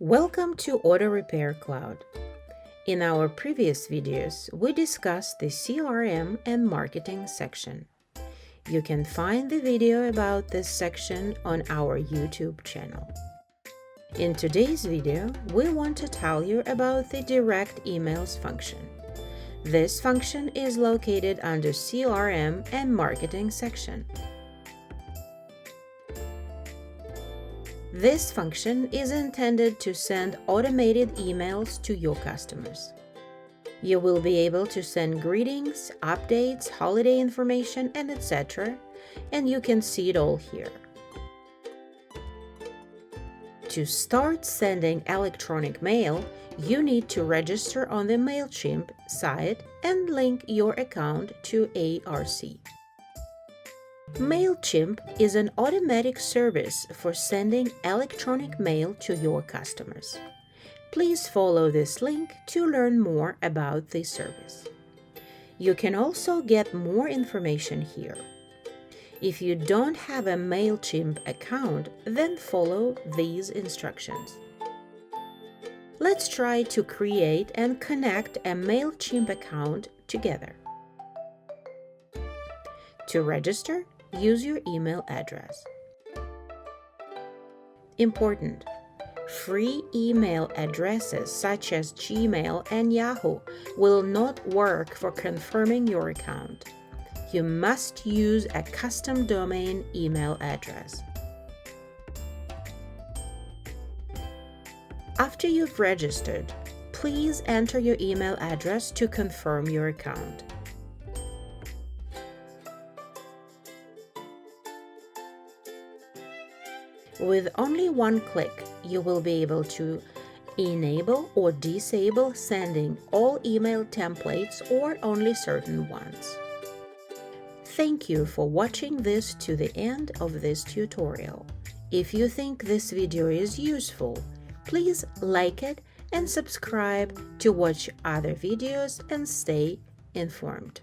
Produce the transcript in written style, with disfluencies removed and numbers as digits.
Welcome to AutoRepair Cloud. In our previous videos, we discussed the CRM and marketing section. You can find the video about this section on our YouTube channel. In today's video, we want to tell you about the direct emails function. This function is located under CRM and marketing section. This function is intended to send automated emails to your customers. You will be able to send greetings, updates, holiday information, and etc., and you can see it all here. To start sending electronic mail, you need to register on the Mailchimp site and link your account to ARC. Mailchimp is an automatic service for sending electronic mail to your customers. Please follow this link to learn more about this service. You can also get more information here. If you don't have a Mailchimp account, then follow these instructions. Let's try to create and connect a Mailchimp account together. To register, use your email address. Important: free email addresses such as Gmail and Yahoo will not work for confirming your account. You must use a custom domain email address. After you've registered, please enter your email address to confirm your account. With only one click, you will be able to enable or disable sending all email templates or only certain ones. Thank you for watching this to the end of this tutorial. If you think this video is useful, please like it and subscribe to watch other videos and stay informed.